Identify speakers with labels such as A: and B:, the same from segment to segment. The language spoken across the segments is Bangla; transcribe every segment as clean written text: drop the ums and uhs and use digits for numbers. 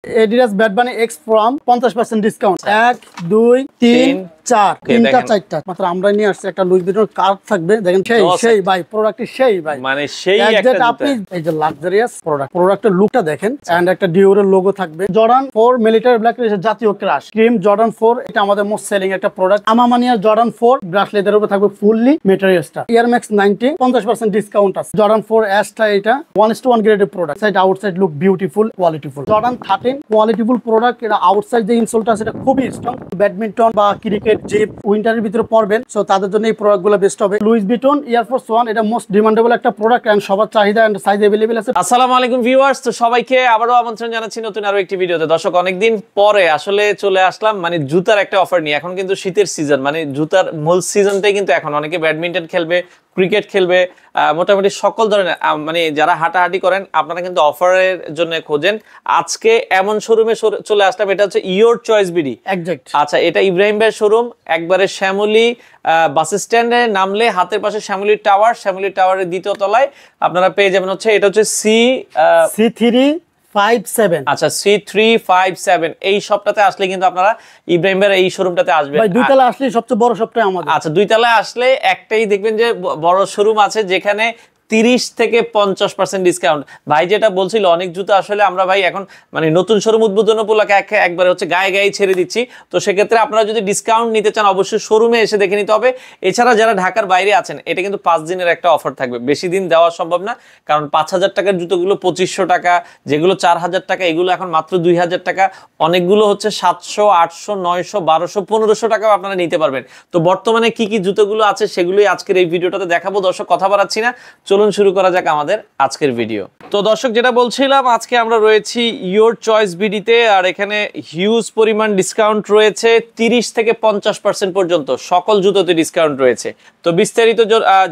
A: Adidas Bad Bunny X from 50% discount 1 2 3 4 তিনটা চারটা মাত্র আমরা নিয়ে আসছি একটা লুইস ভিটন কার্ড থাকবে দেখেন সেই ভাই প্রোডাক্ট সেই ভাই
B: মানে সেই একটা
A: আপনি এই যে লাক্সারিয়াস প্রোডাক্টের লুকটা দেখেন এন্ড একটা ডিওরের লোগো থাকবে জর্ডান 4 মিলিটারি ব্ল্যাক এর জাতীয় ক্রাশ ক্রিম জর্ডান 4 এটা আমাদের মোস্ট সেলিং একটা প্রোডাক্ট আমামানিয়া জর্ডান 4 ব্রাশ লেদারের উপর থাকবে ফুললি ম্যাটেরিয়ালসটা এয়ার ম্যাক্স 90 50% ডিসকাউন্ট আছে জর্ডান 4 এসটা এটা 1:1 গ্রেডের product side outside look beautiful qualityful Jordan 13 qualityful product এটা আউটসাইড যে ইনসোলটা আছে এটা খুবই স্ট্রং ব্যাডমিন্টন বা ক্রিকেট যে উইন্টারের ভিতরে পরবেন সো তাদের জন্য এই প্রোডাক্টগুলো বেস্ট হবে লুইস ভিটন এয়ার ফোর্স 1 এটা মোস্ট ডিমান্ডেবল একটা প্রোডাক্ট এন্ড সবার চাহিদা এন্ড সাইজ अवेलेबल আছে
B: আসসালামু আলাইকুম ভিউয়ার্স তো সবাইকে আবারো আমন্ত্রণ জানাচ্ছি নতুন আরো একটি ভিডিওতে দর্শক অনেকদিন পরে আসলে চলে আসলাম মানে জুতার একটা অফার নিয়ে এখন কিন্তু শীতের সিজন মানে জুতার মূল সিজনটাই কিন্তু এখন অনেকে ব্যাডমিন্টন খেলবে ক্রিকেট খেলবে মোটামুটি সকল ধরনের মানে যারা হাঁটাহাঁটি করেন আপনারা কিন্তু অফারের জন্য খোঁজেন আজকে এমন শোরুমে চলে আসলাম এটা হচ্ছে ইওর চয়েস বিডি
A: এক্সাক্ট
B: আচ্ছা এটা ইব্রাহিম ভাইয়ের শোরুম একবারে শ্যামলী বাস স্ট্যান্ডে নামলে হাতের পাশে শ্যামলী টাওয়ারের দ্বিতীয় তলায় আপনারা পেয়ে যাবেন হচ্ছে এটা হচ্ছে
A: C357
B: আচ্ছা C357 এই শপটাতে আসলে কিন্তু আপনারা ইব্রাহিম ভাইয়ের এই শোরুমটাতে আসবেন
A: ভাই দুই তলা আসলে সবচেয়ে বড় শপটাই আমাদের
B: আচ্ছা দুই তলায় আসলে একটাই দেখবেন যে বড় শোরুম আছে যেখানে 30 থেকে 50% ডিসকাউন্ট ভাই যেটা বলছিল অনেক জুতো আসলে আমরা ভাই এখন মানে নতুন শোরুম উদ্বোধন উপলক্ষে একবারে হচ্ছে গায়ে ছেড়ে দিচ্ছি তো সেক্ষেত্রে আপনারা যদি ডিসকাউন্ট নিতে চান অবশ্যই শোরুমে এসে দেখে নিতে হবে এছাড়া যারা ঢাকার বাইরে আছেন এটা কিন্তু 5 দিনের একটা অফার থাকবে বেশি দিন দেওয়া সম্ভব না কারণ 5000 টাকার জুতোগুলো 2500 টাকা যেগুলো 4000 টাকা এগুলো এখন মাত্র 2000 টাকা অনেকগুলো হচ্ছে 700 800 900 1200 1500 টাকাও আপনারা নিতে পারবেন তো বর্তমানে কি কি জুতোগুলো আছে সেগুলোই আজকের এই ভিডিওটাতে দেখাবো দর্শক কথা বাড়াচ্ছি না চলুন শুরু করা যাক আমাদের আজকের ভিডিও তো দর্শক যেটা বলছিলাম আজকে আমরা রয়েছি ইওর চয়েস বিডিতে আর এখানে হিউজ পরিমাণ ডিসকাউন্ট রয়েছে 30 থেকে 50% পর্যন্ত সকল জুতোতে ডিসকাউন্ট রয়েছে তো বিস্তারিত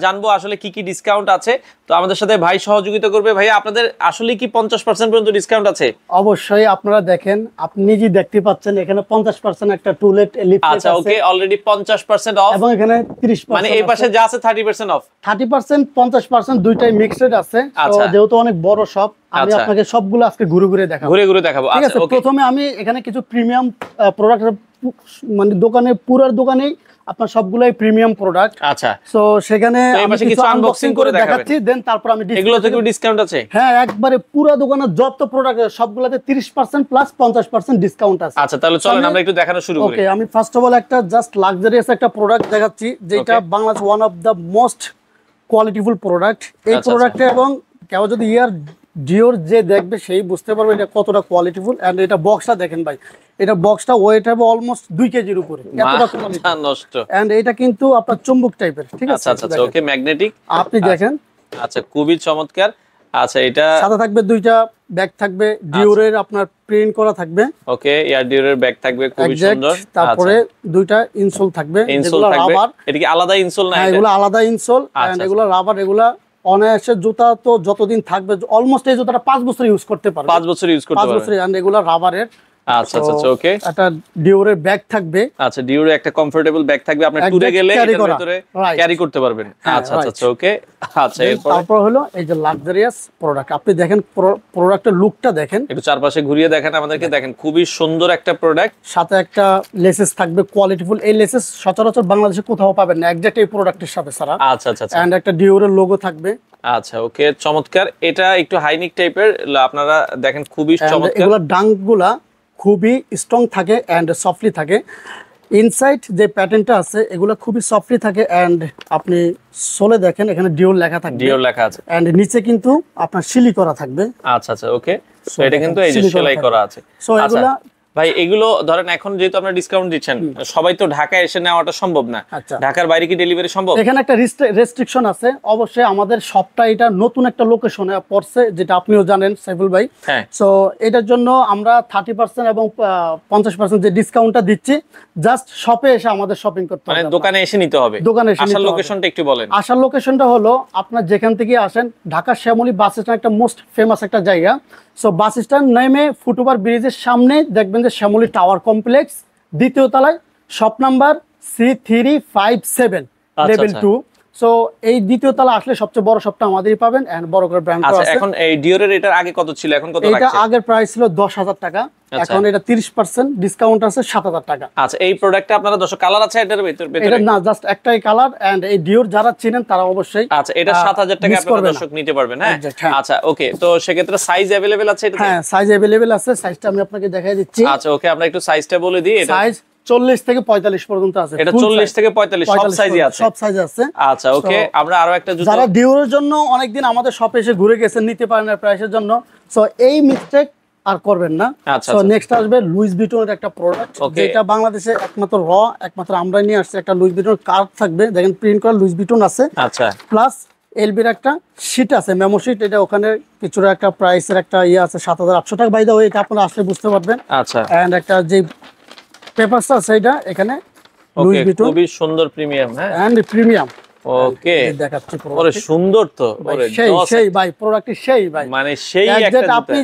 B: জানবো আসলে কি কি ডিসকাউন্ট আছে তো আমাদের সাথে ভাই সহযোগিতা করবে ভাই আপনাদের আসলে কি 50% পর্যন্ত ডিসকাউন্ট আছে
A: অবশ্যই আপনারা দেখেন আপনি নিজেই দেখতে পাচ্ছেন এখানে 50% একটা টুলেট লিফলেট আছে
B: আচ্ছা ওকে অলরেডি 50% অফ
A: এবং এখানে 30%
B: মানে এই পাশে যা আছে 30% অফ
A: 30% 50% দুইটাই মিক্সড আছে তো যেহেতু অনেক বড় শপ আমি আপনাকে সবগুলো আজকে ঘুরে দেখাবো আচ্ছা ওকে প্রথমে আমি এখানে কিছু প্রিমিয়াম প্রোডাক্ট মানে পুরার দোকানেই আপনার সবগুলাই প্রিমিয়াম প্রোডাক্ট
B: আচ্ছা
A: সো সেখানে
B: আমি কিছু আনবক্সিং করে দেখাচ্ছি
A: দেন তারপর আমি
B: এগুলো থেকে ডিসকাউন্ট আছে
A: হ্যাঁ একবারে পুরো দোকানের যত প্রোডাক্ট সবগুলাতে 30% প্লাস 50% ডিসকাউন্ট আছে
B: আচ্ছা তাহলে চলেন আমরা একটু দেখানো শুরু করি
A: ওকে আমি ফার্স্ট অফ অল একটা জাস্ট লাক্সারিয়াস একটা প্রোডাক্ট দেখাচ্ছি যেটা Bangladesh one of the most qualityful product এই প্রোডাক্টে এবং কেউ যদি ডিওর যে দেখবে সেই বুঝতে পারবে এটা কতটা কোয়ালিটিফুল এন্ড এটা বক্সটা দেখেন ভাই এটা বক্সটা ওয়েট হবে অলমোস্ট 2 কেজির উপরে এতটা কোয়ালিটি
B: নষ্ট
A: এন্ড এটা কিন্তু আপনার চুম্বক টাইপের ঠিক আছে
B: আচ্ছা আচ্ছা ওকে ম্যাগনেটিক
A: আপনি দেখেন
B: আচ্ছা খুবই চমৎকার আচ্ছা এটা
A: সাথে থাকবে দুইটা ব্যাগ থাকবে ডিওরের আপনার প্রিন্ট করা থাকবে
B: ওকে এয়ার ডিওরের ব্যাগ থাকবে খুবই সুন্দর
A: তারপরে দুইটা ইনসোল থাকবে
B: যেগুলো রাবার এটা কি আলাদা ইনসোল না
A: এগুলো আলাদা ইনসোল এন্ড এগুলো রাবার এগুলো অনায়াসে জুতা তো যতদিন থাকবে অলমোস্ট এই জুতাটা 5 বছর ইউজ করতে পারবে
B: 5 বছর ইউজ করতে পারবে
A: 5 বছর এন্ড এগুলো রাবারের
B: আচ্ছা আচ্ছা ওকে
A: একটা ডিওরের ব্যাগ থাকবে
B: আচ্ছা ডিওরের একটা কমফোর্টেবল ব্যাগ থাকবে আপনি ট্যুরে গেলে এর ভিতরে ক্যারি করতে পারবেন আচ্ছা আচ্ছা ওকে আচ্ছা এরপর
A: তারপর হলো এই যে লাক্সারিয়াস প্রোডাক্ট আপনি দেখেন প্রোডাক্টের লুকটা দেখেন
B: একটু চারপাশে ঘুরিয়ে দেখেন আমাদেরকে দেখেন খুবই সুন্দর একটা প্রোডাক্ট
A: সাথে একটা লেসেস থাকবে কোয়ালিটিফুল এই লেসেস সচরাচর বাংলাদেশে কোথাও পাবেন না এক্স্যাক্ট এই প্রোডাক্টের সাথে সারা
B: আচ্ছা আচ্ছা
A: এন্ড একটা ডিওরের লোগো থাকবে
B: আচ্ছা ওকে চমৎকার এটা একটু হাইনিক টাইপের আপনারা দেখেন খুবই চমৎকার
A: এগুলা ডাঙ্কগুলা খুবই স্ট্রং থাকে এন্ড সফটলি থাকে ইনসাইড যে প্যাটার্নটা আছে এগুলা খুবই সফটলি থাকে এন্ড আপনি সোলে দেখেন এখানে ডিওর লেখা থাকবে
B: ডিওর লেখা আছে
A: এন্ড নিচে কিন্তু আপনার সিলি করা থাকবে
B: আচ্ছা আচ্ছা ওকে সো এটা কিন্তু এই যে সেলাই করা আছে
A: সো এগুলা
B: ভাই এগুলো ধরেন এখন যেহেতু আপনারা ডিসকাউন্ট দিচ্ছেন সবাই তো ঢাকায় এসে নেওয়াটা সম্ভব না ঢাকার বাইরে কি ডেলিভারি সম্ভব
A: এখানে একটা রেস্ট্রিকশন আছে অবশ্যই আমাদের শপটা এটা নতুন একটা লোকেশনে পড়ছে যেটা আপনিও জানেন সাইফুল ভাই সো এটার জন্য আমরা 30% এবং 50% যে ডিসকাউন্টটা দিচ্ছি জাস্ট শপে এসে আমাদের শপিং করতে হবে
B: মানে দোকানে এসে নিতে হবে
A: দোকানে এসে
B: আসার লোকেশনটা একটু বলেন
A: আসার লোকেশনটা হলো আপনার যেখান থেকে আসেন ঢাকা শ্যামলী বাস স্ট্যান্ড একটা মোস্ট ফেমাস একটা জায়গা সো বাস স্ট্যান্ড নেমে ফুটওভার ব্রিজের সামনে দেখবেন যে শ্যামলী টাওয়ার কমপ্লেক্স দ্বিতীয় তলায় shop number C357 level 2 so এই দ্বিতীয় তলা আসলে সবচেয়ে বড় শপটা আমাদেরই পাবেন এন্ড বড় করে ব্র্যান্ড আছে
B: এখন এই ডিওরের এটার আগে কত ছিল এখন কত
A: রাখছেন এটা আগের প্রাইস ছিল 10000 টাকা এখন এটা 30% ডিসকাউন্ট আছে 7000 টাকা।
B: আচ্ছা, এই প্রোডাক্টে আপনারা দর্শক কালার আছে এটার ভিতরে?
A: এটা না, জাস্ট একটাই কালার, এন্ড এই ডিওর যারা চিনেন তারা অবশ্যই।
B: আচ্ছা, এটা 7000 টাকা আপনারা দর্শক নিতে পারবেন। হ্যাঁ, আচ্ছা ওকে। তো সেক্ষেত্রে সাইজ अवेलेबल আছে এটাতে?
A: হ্যাঁ, সাইজ अवेलेबल আছে। সাইজটা আমি আপনাকে দেখাই দিচ্ছি।
B: আচ্ছা ওকে, আমরা একটু সাইজটা বলে দিই। এটা
A: সাইজ 40 থেকে 45 পর্যন্ত আছে।
B: এটা 40 থেকে 45 সব সাইজই আছে?
A: সব সাইজ আছে।
B: আচ্ছা ওকে, আমরা আরো একটা জুতো,
A: যারা ডিওরের জন্য অনেকদিন আমাদের শপে এসে ঘুরে গেছেন, নিতে পারেন না প্রাইসের জন্য, সো এই মিস্টেক আর করবেন না। সো নেক্সট আসবে লুইস ভিটনের একটা প্রোডাক্ট, যেটা বাংলাদেশে একমাত্র একমাত্র আমরাই নিয়ে আসছে। একটা লুইস ভিটন কার্ড থাকবে, দেখেন প্রিন্ট করা লুইস ভিটন আছে।
B: আচ্ছা,
A: প্লাস এলবির একটা শীট আছে, মেমো শীট। এটা ওখানে কিছুটা একটা প্রাইসের একটা ইয়ে আছে 7800 টাকা। বাই দা ওয়ে, এটা আপনারা আসলে বুঝতে পারবেন।
B: আচ্ছা,
A: এন্ড একটা যে পেপারসটা আছে এটা এখানে লুইস ভিটন,
B: খুবই সুন্দর প্রিমিয়াম। হ্যাঁ,
A: এন্ড প্রিমিয়াম।
B: ওকে,
A: দেখাচ্ছি
B: ওরে সুন্দর তো, ওরে
A: সেই ভাই প্রোডাক্ট সেই ভাই,
B: মানে সেই একটা
A: আপনি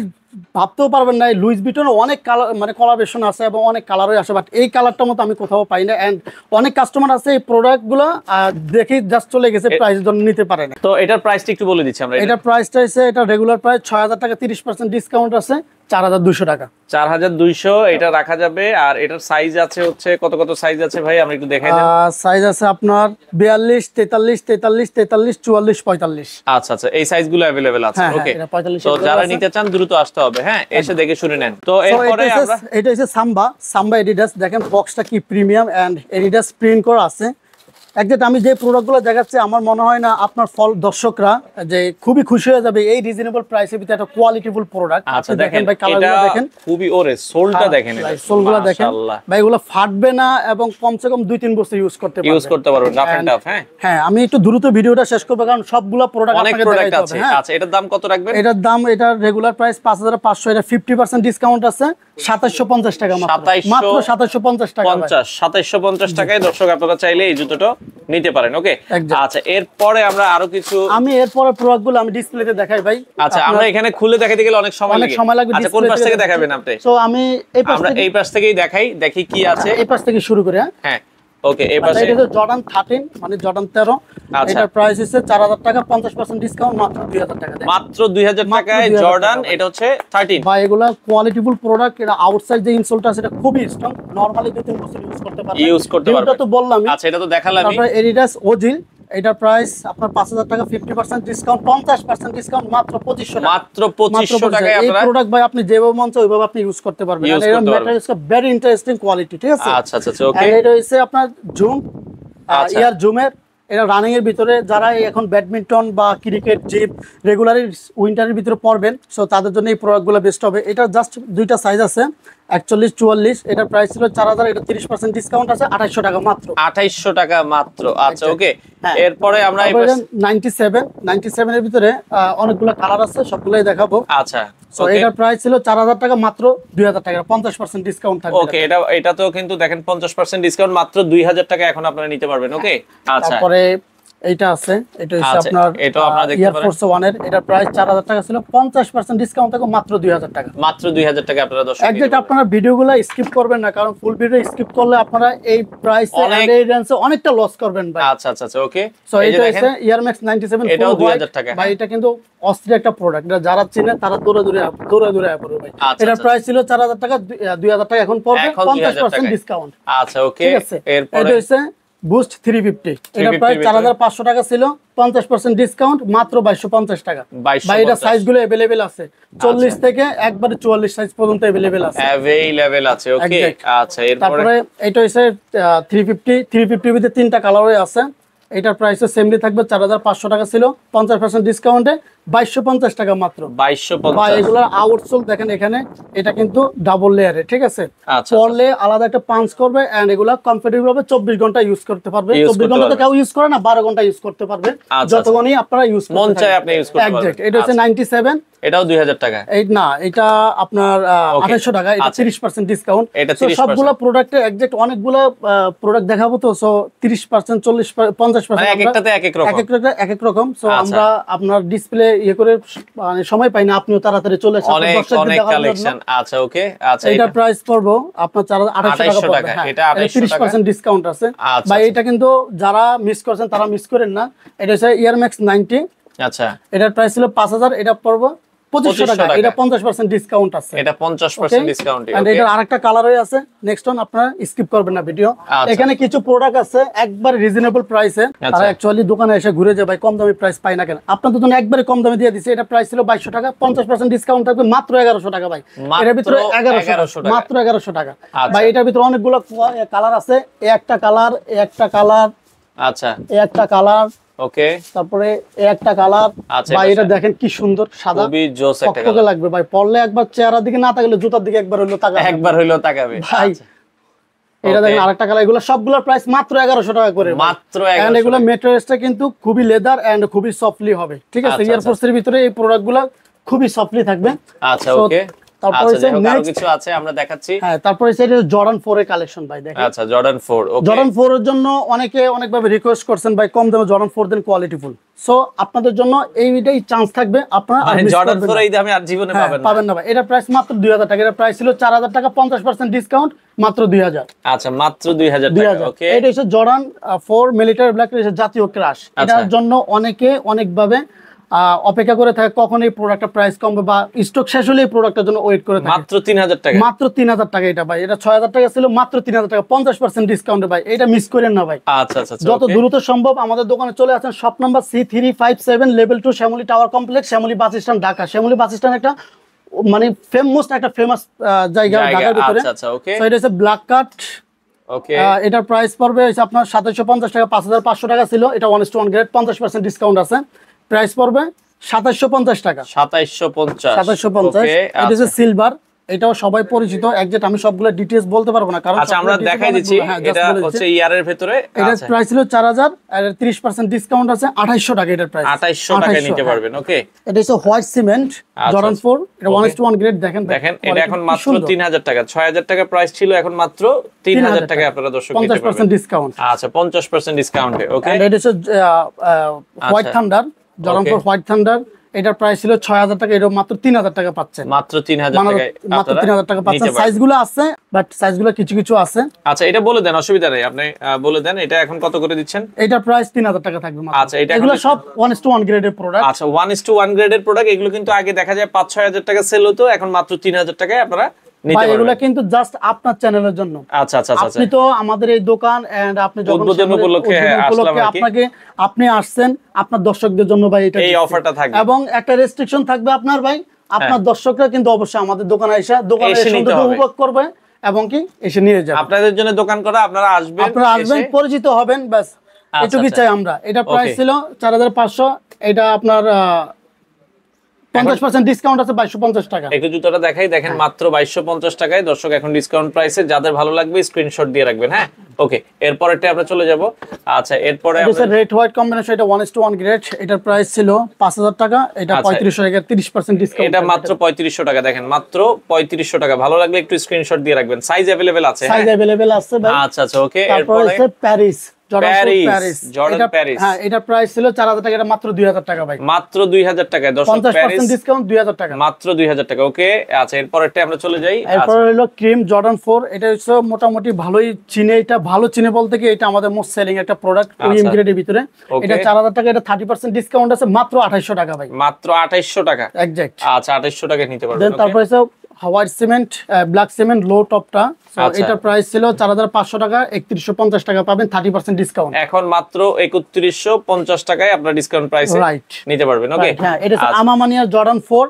A: ভাবতেও পারবেন না। লুইস ভিটন অনেক কালার, মানে কোলাবোরেশন আছে এবং অনেক কালারই আসে, বাট এই কালারটার মতো আমি কোথাও পাই না। এন্ড অনেক কাস্টমার আছে এই প্রোডাক্টগুলো দেখি জাস্ট চলে গেছে, প্রাইসের জন্য নিতে পারে না।
B: তো এটার প্রাইসটা একটু বলে দিচ্ছি আমরা।
A: এটার প্রাইসটা হচ্ছে, এটা রেগুলার প্রাইস 6000 টাকা, 30% ডিসকাউন্ট আছে 4200 টাকা।
B: 4200 এটা রাখা যাবে। আর এটার সাইজ আছে হচ্ছে কত কত সাইজ আছে ভাই, আমরা একটু দেখাই দেন।
A: সাইজ আছে আপনার 42, 43, 43, 44, 44, 45।
B: আচ্ছা আচ্ছা, এই সাইজগুলো अवेलेबल আছে। ওকে, তো যারা নিতে চান দ্রুত আসতে হবে। হ্যাঁ, এসে দেখে শুনে নেন। তো এরপরে আমরা,
A: এটা হচ্ছে সাম্বা এডিডাস। দেখেন বক্সটা কি প্রিমিয়াম, এন্ড এডিডাস প্রিন্ট করা আছে। একদম আমি যে প্রোডাক্টগুলো দেখাচ্ছি, আমার মনে হয় না আপনার দর্শকরা যে খুবই খুশি হয়ে যাবে এই রিজনেবল প্রাইসের ভিতরে একটা কোয়ালিটিফুল প্রোডাক্ট।
B: আচ্ছা দেখেন ভাই, কালারগুলো দেখেন, খুবই ওরে সোলটা দেখেন,
A: সোলগুলো দেখেন ভাই, এগুলো ফাটবে না এবং কমসে কম 2-3 বছর ইউজ করতে পারবেন, রাফ এন্ড টাফ। হ্যাঁ, আমি একটু দ্রুত ভিডিওটা শেষ করব, কারণ সবগুলো প্রোডাক্ট
B: অনেক প্রোডাক্ট আছে। আচ্ছা, এটার দাম কত রাখবেন?
A: এটার দাম, এটা রেগুলার প্রাইস 5500, এটা 50% ডিসকাউন্ট আছে 2750 টাকা মাত্র 2750 টাকা।
B: 2750 টাকায় দর্শক আপনারা চাইলে এই জুতোটা নিতে পারেন। ওকে, আচ্ছা এরপরে আমরা আরো কিছু,
A: আমি এরপরে প্রোডাক্টগুলো আমি ডিসপ্লেতে দেখাই ভাই।
B: আচ্ছা, আমরা এখানে খুলে দেখাতে গেলে অনেক সময় লাগবে। আচ্ছা, কোন পাশ থেকে দেখাবেন আপনি?
A: সো আমি
B: এই পাশ থেকেই দেখাই, দেখি কি আছে।
A: এই পাশ থেকে শুরু করে।
B: হ্যাঁ ওকে, এই পাশে
A: এটা জর্ডান 13, মানে জর্ডান 13। এটার প্রাইস হচ্ছে 4000 টাকা, 50% ডিসকাউন্ট মাত্র 2000 টাকা।
B: মাত্র 2000 টাকায় জর্ডান, এটা হচ্ছে 13।
A: ভাই এগুলা কোয়ালিটিফুল প্রোডাক্ট। এটা আউটসাইড যে ইনসোলটা আছে, এটা খুবই স্ট্রং, নরমালি 2-3 বছর ইউজ করতে পারবেন। এটা তো বললাম।
B: আচ্ছা, এটা তো দেখালাম।
A: তারপর এডিডাস ওজিল, এটার প্রাইস আপনার 5000 টাকা, 50% ডিসকাউন্ট, 50% ডিসকাউন্ট মাত্র 2500 টাকা।
B: মাত্র 2500 টাকায় আপনারা
A: এই প্রোডাক্ট ভাই আপনি যেভাবে মন চায় ওইভাবে আপনি ইউজ করতে পারবেন। এর ম্যাটেরিয়ালস ভেরি ইন্টারেস্টিং কোয়ালিটি, ঠিক আছে?
B: আচ্ছা আচ্ছা ওকে।
A: এটা হইছে আপনার জুম, ইয়ার জুমের। এটা রানিং এর ভিতরে যারা এখন ব্যাডমিন্টন বা ক্রিকেট, জিম রেগুলারলি উইন্টারের ভিতরে পড়বেন, সো তাদের জন্য এই প্রোডাক্টগুলো বেস্ট হবে। এটা জাস্ট দুইটা সাইজ আছে, 41, 44। এটার প্রাইস ছিল 4000, এটা 30% ডিসকাউন্ট আছে 2800 টাকা মাত্র।
B: 2800 টাকা মাত্র। আচ্ছা ওকে, এরপরে আমরা
A: 97 এর ভিতরে অনেকগুলো কালার আছে, সবগুলাই দেখাবো।
B: আচ্ছা,
A: সো এটার প্রাইস ছিল 4000 টাকা, মাত্র 2000 টাকা, 50% ডিসকাউন্ট থাকবে।
B: ওকে, এটা তো কিন্তু দেখেন 50% ডিসকাউন্ট, মাত্র 2000 টাকা এখন আপনারা নিতে পারবেন। ওকে, আচ্ছা
A: তারপরে এইটা আছে, এটা হচ্ছে আপনার
B: এটা আপনারা দেখতে পারেন
A: এয়ারফোর্স 1 এর। এটার প্রাইস 4000 টাকা ছিল, 50% ডিসকাউন্ট থাকে মাত্র 2000 টাকা।
B: মাত্র 2000 টাকা আপনারা দর্শক
A: একদম আপনারা ভিডিওগুলো স্কিপ করবেন না, কারণ ফুল ভিডিও স্কিপ করলে আপনারা এই প্রাইসে এন্ড এই রেঞ্জে অনেকটা লস করবেন ভাই।
B: আচ্ছা আচ্ছা ওকে।
A: সো এটা হচ্ছে ইয়ারম্যাক্স 97,
B: এটাও 2000 টাকা
A: ভাই। এটা কিন্তু অস্থির একটা প্রোডাক্ট, এটা যারা চিনে তারা দৌড়ে পড়বে ভাই। এটার প্রাইস ছিল 4000 টাকা, 2000 টাকা এখন পড়বে, 50% ডিসকাউন্ট।
B: আচ্ছা ওকে,
A: এরপর এটা হচ্ছে বুস্ট 350। এটা প্রাইস 4500 টাকা ছিল, 50% ডিসকাউন্ট মাত্র 2250 টাকা। ভাই এটা সাইজগুলো अवेलेबल আছে, 40 থেকে একবারে 44 সাইজ পর্যন্ত अवेलेबल
B: আছে। ওকে, আচ্ছা
A: তারপরে এটা হচ্ছে 350 ভিতরে 3টা কালারে আছে। এটার প্রাইস সেমলি থাকবে, 4500 টাকা ছিল, 50% ডিসকাউন্টে 2250 টাকা মাত্র।
B: 2250।
A: ভাই এগুলোর আউটসোল দেখেন এখানে, এটা কিন্তু ডাবল লেয়ারে, ঠিক আছে? পরলে আলাদা একটা পাঞ্চ করবে, এন্ড এগুলা কমফোর্টেবল হবে, 24 ঘন্টা ইউজ করতে পারবে। 24 ঘন্টা তো কেউ ইউজ করে না, 12 ঘন্টা ইউজ করতে পারবে, যতক্ষণই আপনারা ইউজ করতে
B: মন চায় আপনি ইউজ করতে পারবেন।
A: এটা হচ্ছে 97,
B: এটাও 2000 টাকা।
A: এই না, এটা আপনার 2800 টাকা, এটা 30% ডিসকাউন্ট। সো সবগুলো প্রোডাক্টে এক্সাক্ট অনেকগুলো প্রোডাক্ট দেখাবো, তো সো 30%, 40%, 50%
B: এক একটাতে এক
A: এক এক রকম। সো আমরা আপনার ডিসপ্লে ইয়ে করে মানে সময় পাই না, আপনিও তাড়াতাড়ি চলে আসেন
B: অনেক কালেকশন। আচ্ছা ওকে, আচ্ছা
A: এটা প্রাইস পড়বো আপনার 2800 টাকা। এটা 30% ডিসকাউন্ট আছে ভাই। এটা কিন্তু যারা মিস করছেন তারা মিস করেন না। এটা হচ্ছে ইয়ারম্যাক্স 90।
B: আচ্ছা,
A: এটার প্রাইস ছিল 5000, এটা পড়বো 2500 টাকা। এটা 50% ডিসকাউন্ট আছে,
B: এটা 50% ডিসকাউন্ট।
A: এন্ড এটার আরেকটা কালারই আছে, নেক্সট ওয়ান আপনারা স্কিপ করবেন না ভিডিও। এখানে কিছু প্রোডাক্ট আছে একবার রিজনেবল প্রাইসে, তারা অ্যাকচুয়ালি দোকানে এসে ঘুরে যায় ভাই কম দামি প্রাইস পাই না কেন, আপনাদের জন্য একবারে কম দামে দিয়ে দিছি। এটা প্রাইস ছিল 2200 টাকা, 50% ডিসকাউন্ট থাকবে মাত্র 1100 টাকা ভাই। এর ভিতরে 1100 টাকা, মাত্র 1100 টাকা ভাই। এটার ভিতরে অনেকগুলো কালার আছে, এই একটা কালার, এই একটা কালার,
B: আচ্ছা
A: এই একটা কালার,
B: ওকে,
A: তারপরে এই একটা কালার ভাই। এটা দেখেন কি সুন্দর সাদা,
B: খুবই জোস একটা
A: কালার লাগবে ভাই, পরলে একবার চেহারার দিকে না তাকালে জুতার দিকে একবার হইলো তাকাবে,
B: একবার হইলো তাকাবে
A: ভাই। এটা দেখেন আরেকটা কালার, এগুলো সবগুলোর প্রাইস মাত্র 1100 টাকা করে,
B: মাত্র 1100।
A: এন্ড এগুলো ম্যাটেরিয়ালসটা কিন্তু খুবই লেদার এন্ড খুবই সফটলি হবে, ঠিক আছে। এয়ারফোর্সের ভিতরে এই প্রোডাক্টগুলো খুবই সফটলি থাকবে।
B: আচ্ছা ওকে, তারপর কিছু আছে আমরা দেখাচ্ছি।
A: হ্যাঁ, তারপরে এটা জর্ডান 4 এর কালেকশন ভাই, দেখেন।
B: আচ্ছা জর্ডান 4, ওকে।
A: জর্ডান 4 এর জন্য অনেকে অনেকভাবে রিকোয়েস্ট করছেন ভাই কম দামে জর্ডান 4 দেন কোয়ালিটিফুল। সো আপনাদের জন্য এইটাই চান্স থাকবে, আপনারা
B: জর্ডান 4 এই দামে আর জীবনে পাবেন
A: না ভাই। এটা প্রাইস মাত্র 2000 টাকা, এটা প্রাইস ছিল 4000 টাকা, 50% ডিসকাউন্ট মাত্র 2000।
B: আচ্ছা মাত্র 2000 টাকা, ওকে।
A: এটা হচ্ছে জর্ডান 4 মিলিটারি ব্ল্যাক, এটা জাতীয় ক্রাশ। এটার জন্য অনেকে অনেকভাবে অপেক্ষা করে থাকে কখন এই প্রোডাক্টটা প্রাইস কমবে বা স্টক শেষ হলে এই প্রোডাক্টের জন্য ওয়েট করে থাকে।
B: মাত্র 3000 টাকা,
A: মাত্র 3000 টাকা এটা ভাই। এটা 6000 টাকা ছিল, মাত্র 3000 টাকা, 50% ডিসকাউন্টে ভাই। এটা মিস করেন না ভাই।
B: আচ্ছা আচ্ছা,
A: যত দ্রুত সম্ভব আমাদের দোকানে চলে আসেন। Shop number C357 level 2 Shyamoli tower complex, Shyamoli bus stand, Dhaka. Shyamoli bus stand একটা মানে ফেমাস জায়গা ঢাকার ভিতরে।
B: আচ্ছা ওকে।
A: সো এটা হচ্ছে ব্ল্যাক কাট,
B: ওকে।
A: এটার প্রাইস পড়বে হচ্ছে আপনার 2750 টাকা, 5500 টাকা ছিল। এটা 1:1 গ্রেড, 50% ডিসকাউন্ট আছে, প্রাইস পড়বে 2750 টাকা। 2750। এটা হচ্ছে সিলভার, এটাও সবাই পরিচিত একজ্যাক্ট। আমি সবগুলো ডিটেইলস বলতে পারবো না কারণ
B: আচ্ছা আমরা দেখাই দিচ্ছি। এটা হচ্ছে ইয়ারের ভিতরে,
A: এটার প্রাইস ছিল 4000 আর 30% ডিসকাউন্ট আছে 2800 টাকা। এটার প্রাইস
B: 2800 টাকা নিতে পারবেন, ওকে।
A: এটা হচ্ছে হোয়াইট সিমেন্ট জর্ডান 4, এটা 1:1 গ্রেড। দেখেন
B: এটা এখন মাত্র 3000 টাকা, 6000 টাকা প্রাইস ছিল, এখন মাত্র 3000 টাকা আপনারা দর্শক নিতে পারবেন,
A: 50% ডিসকাউন্ট।
B: আচ্ছা 50% ডিসকাউন্টে, ওকে।
A: এটা হচ্ছে white thunder, Jordan 4 white thunder. এটার প্রাইস ছিল 6000 টাকা, এটা মাত্র 3000 টাকা পাচ্ছেন,
B: মাত্র 3000 টাকায়,
A: মাত্র 3000 টাকা পাচ্ছেন। সাইজগুলো আছে, বাট সাইজগুলো কিছু আছে।
B: আচ্ছা এটা বলে দেন, অসুবিধা নেই, আপনি বলে দেন। এটা এখন কত করে দিচ্ছেন?
A: এটা প্রাইস 3000 টাকা থাকবে মাত্র।
B: আচ্ছা এটা
A: এগুলো সব 1:1 গ্রেডের প্রোডাক্ট।
B: আচ্ছা 1:1 গ্রেডের প্রোডাক্ট। এগুলো কিন্তু আগে দেখা যায় 5-6000 টাকা সেল হতো, এখন মাত্র 3000 টাকায় আপনারা নিতে পারবেন।
A: এগুলো কিন্তু জাস্ট আপনার চ্যানেলের জন্য।
B: আচ্ছা আচ্ছা আচ্ছা,
A: আপনি তো আমাদের এই দোকান এন্ড আপনি যখন
B: উদ্বোধন উপলক্ষে আসলাম আর কি,
A: আপনি আসছেন আপনার দর্শকদের জন্য ভাই এটা
B: এই অফারটা থাকবে,
A: এবং একটা রেস্ট্রিকশন থাকবে আপনার ভাই। আপনার দর্শকরা কিন্তু অবশ্যই আমাদের দোকানে এসে সৌন্দর্য উপভোগ করবে এবং কি এসে নিয়ে যাবে।
B: আপনাদের জন্য দোকান করা, আপনারা আসবেন,
A: পরিচিত হবেন, ব্যাস এটুকুই চাই আমরা। এটা প্রাইস ছিল 4500, এটা আপনার 50% ডিসকাউন্ট আছে 2250 টাকা।
B: একটু জুতোটা দেখাই, দেখেন মাত্র 2250 টাকায় দর্শক এখন ডিসকাউন্ট প্রাইসে। যাদের ভালো লাগবে স্ক্রিনশট দিয়ে রাখবেন, হ্যাঁ ওকে। এরপরটা আমরা চলে যাব। আচ্ছা এরপরে
A: এটা রেড হোয়াইট কম্বিনেশন, এটা 1:1 গ্রেড। এটার প্রাইস ছিল 5000 টাকা, এটা 3500 টাকা, 30% ডিসকাউন্ট।
B: এটা মাত্র 3500 টাকা, দেখেন মাত্র 3500 টাকা। ভালো লাগলে একটু স্ক্রিনশট দিয়ে রাখবেন। সাইজ अवेलेबल আছে,
A: সাইজ अवेलेबल আছে ভাই।
B: আচ্ছা আচ্ছা ওকে।
A: এরপর আছে প্যারিস,
B: জর্ডান প্যারিস।
A: হ্যাঁ এটা প্রাইস ছিল 4000 টাকা, এটা মাত্র 2000 টাকা ভাই,
B: মাত্র 2000 টাকা। দর্শক
A: 50% ডিসকাউন্ট 2000 টাকা,
B: মাত্র 2000 টাকা, ওকে। আচ্ছা এরপরটা আমরা চলে যাই।
A: এরপর হলো ক্রিম জর্ডান 4। এটা হচ্ছে মোটামুটি ভালোই চিনে, এটা ভালো চিনে বলতে কি এটা আমাদের মোস্ট সেলিং একটা প্রোডাক্ট প্রিমিয়াম গ্রেডের ভিতরে। এটা 4000 টাকা, এটা 30% ডিসকাউন্ট আছে মাত্র 2800 টাকা ভাই,
B: মাত্র 2800 টাকা
A: এক্সাক্ট।
B: আচ্ছা 2800 টাকা নিতে পারবেন।
A: দেন তারপর আছে হোয়াইট সিমেন্ট ব্ল্যাক সিমেন্ট লো টপটা। এটা প্রাইস ছিল 4500 টাকা, 3150 টাকা পাবেন 30% ডিসকাউন্ট।
B: এখন মাত্র 3150 টাকায় আপনারা ডিসকাউন্ট প্রাইসে নিতে পারবেন, ওকে।
A: হ্যাঁ এটা আমামানিয়া জর্ডান 4,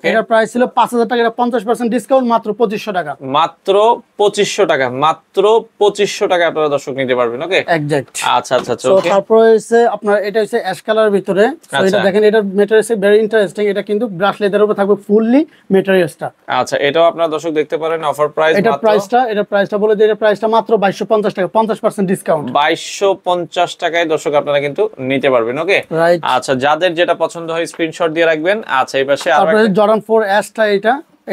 A: এটার প্রাইস ছিল 5000 টাকা, এটা 50% ডিসকাউন্ট মাত্র 2500 টাকা,
B: মাত্র 2500 টাকা, মাত্র 2500 টাকা আপনারা দর্শক নিতে পারবেন, ওকে
A: এক্সাক্ট।
B: আচ্ছা আচ্ছা আচ্ছা
A: ওকে। তারপর হচ্ছে আপনার এটা হচ্ছে অ্যাশ কালার ভিতরে। সো এটা দেখেন, এটা ম্যাটেরিয়ালস ভেরি ইন্টারেস্টিং। এটা কিন্তু ব্রাশ লেদারের উপর থাকবে ফুললি ম্যাটেরিয়ালসটা।
B: আচ্ছা এটাও আপনারা দর্শক দেখতে পারেন। অফার প্রাইস
A: এটা প্রাইসটা বলে দিই, এটা প্রাইসটা মাত্র 2250 টাকা, 50% ডিসকাউন্ট।
B: 2250 টাকায় দর্শক আপনারা কিন্তু নিতে পারবেন, ওকে। আচ্ছা যাদের যেটা পছন্দ হয় স্ক্রিনশট দিয়ে রাখবেন। আচ্ছা এই পাশে আরেকটা
A: জর্ডান 4 অ্যাশটা,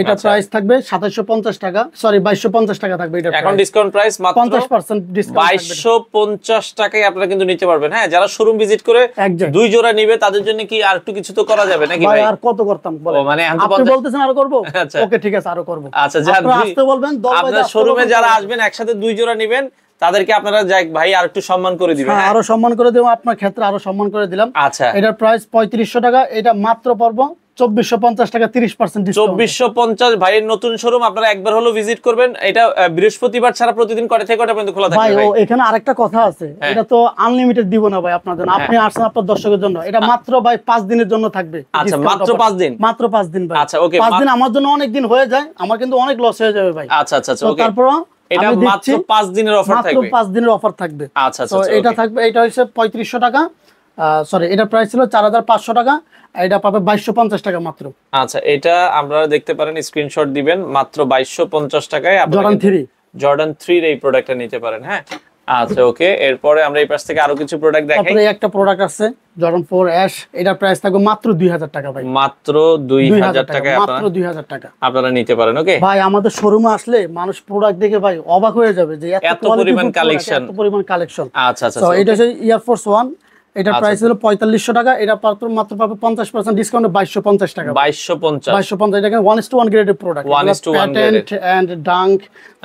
A: এটা প্রাইস থাকবে 2750 টাকা, সরি 2250 টাকা থাকবে। এটা
B: এখন ডিসকাউন্ট প্রাইস মাত্র
A: 50% ডিসকাউন্ট,
B: 2250 টাকায় আপনারা কিন্তু নিতে পারবেন। হ্যাঁ যারা শোরুম ভিজিট করে দুই জোড়া নিবে তাদের জন্য কি আর একটু কিছু তো করা যাবে নাকি ভাই?
A: আর কত করতাম বলেন?
B: মানে
A: আপনি বলতেছেন আরো করব, ওকে ঠিক আছে আরো করব।
B: আচ্ছা যারা
A: আসতে বলবেন,
B: আপনারা শোরুমে যারা আসবেন একসাথে দুই জোড়া নেবেন, তাদেরকে আপনারা যাই ভাই আর একটু সম্মান করে দিবেন।
A: আরো সম্মান করে দেব, আপনার ক্ষেত্রে আরো সম্মান করে দিলাম।
B: আচ্ছা
A: এটার প্রাইস 3500 টাকা, এটা মাত্র পড়বো 2450 টাকা 30% ডিসকাউন্ট।
B: 2450 ভাইয়ের নতুন শোরুম, আপনারা একবার হলো ভিজিট করবেন। এটা বৃহস্পতিবার ছাড়া প্রতিদিন কয়টা থেকে কয়টা পর্যন্ত খোলা থাকে
A: ভাই?
B: ভাই?
A: ও এখানে আরেকটা কথা আছে, এটা তো আনলিমিটেড দিব না ভাই আপনাদের, আপনি আসছেন আপনার দর্শকের জন্য, এটা মাত্র ভাই 5 দিনের জন্য থাকবে।
B: আচ্ছা, মাত্র 5 দিন?
A: মাত্র 5 দিন ভাই।
B: আচ্ছা, ওকে।
A: 5 দিন আমার জন্য অনেক দিন হয়ে যায়, আমার কিন্তু অনেক লস হয়ে যাবে ভাই।
B: আচ্ছা আচ্ছা আচ্ছা, ওকে।
A: তারপর
B: এটা মাত্র 5 দিনের অফার থাকবে।
A: মাত্র 5 দিনের অফার থাকবে।
B: আচ্ছা আচ্ছা,
A: তো এটা থাকবে, এটা হচ্ছে 3500 টাকা, সরি এটা প্রাইস ছিল 4500 টাকা, এটা পাবে 2250 টাকা মাত্র।
B: আচ্ছা, এটা আপনারা দেখতে পারেন, স্ক্রিনশট দিবেন, মাত্র 2250 টাকায় জর্ডান 3 এর এই প্রোডাক্টটা নিতে পারেন। হ্যাঁ, আচ্ছা, ওকে। এরপরে আমরা এই পাশ থেকে আরো কিছু প্রোডাক্ট দেখাই।
A: তারপরে একটা প্রোডাক্ট আছে জর্ডান 4 অ্যাশ, এটা প্রাইস থাকবে মাত্র 2000 টাকা ভাই।
B: মাত্র 2000 টাকায়
A: মাত্র 2000 টাকা
B: আপনারা নিতে পারেন। ওকে
A: ভাই, আমাদের শোরুমে আসলে মানুষ প্রোডাক্ট দেখে ভাই অবাক হয়ে যাবে যে এত
B: পরিমাণ কালেকশন,
A: এত পরিমাণ কালেকশন।
B: আচ্ছা আচ্ছা,
A: তো এটা হচ্ছে এয়ারফোর্স 1, এটা প্রাইস হলো 4500 টাকা, এটা মাত্র পাবে 50% ডিসকাউন্টে 2250 টাকা। 2250 এটা 1:1 গ্রেডের প্রোডাক্ট, প্যাটেন্ট এন্ড ডাঙ্ক,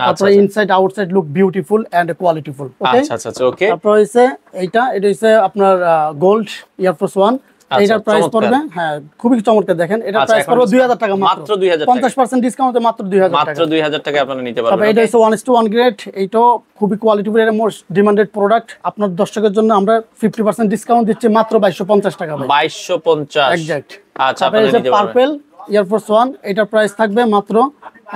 A: তারপরে inside outside look beautiful and qualityful. Okay
B: আচ্ছা আচ্ছা, ওকে।
A: তারপর হইছে এটা হইছে আপনার গোল্ড এয়ারফোর্স 1, এটার প্রাইস পড়বে, হ্যাঁ খুবই চমৎকার, দেখেন এটা প্রাইস পড়বে 2000 টাকা মাত্র 2000 টাকা, 50% ডিসকাউন্টে মাত্র 2000 টাকা,
B: মাত্র 2000 টাকা আপনারা নিতে পারবেন।
A: তবে এটা হচ্ছে 1:1 গ্রেড, এইটাও খুবই কোয়ালিটিফুল, এর মোস্ট ডিমান্ডেড প্রোডাক্ট। আপনার দর্শকের জন্য আমরা 50% ডিসকাউন্ট দিচ্ছি মাত্র 2250 টাকা ভাই।
B: 2250
A: এক্সাক্ট।
B: আচ্ছা, আপনারা নিতে পারবেন।
A: পার্পল এয়ারফোর্স 1, এটার প্রাইস থাকবে মাত্র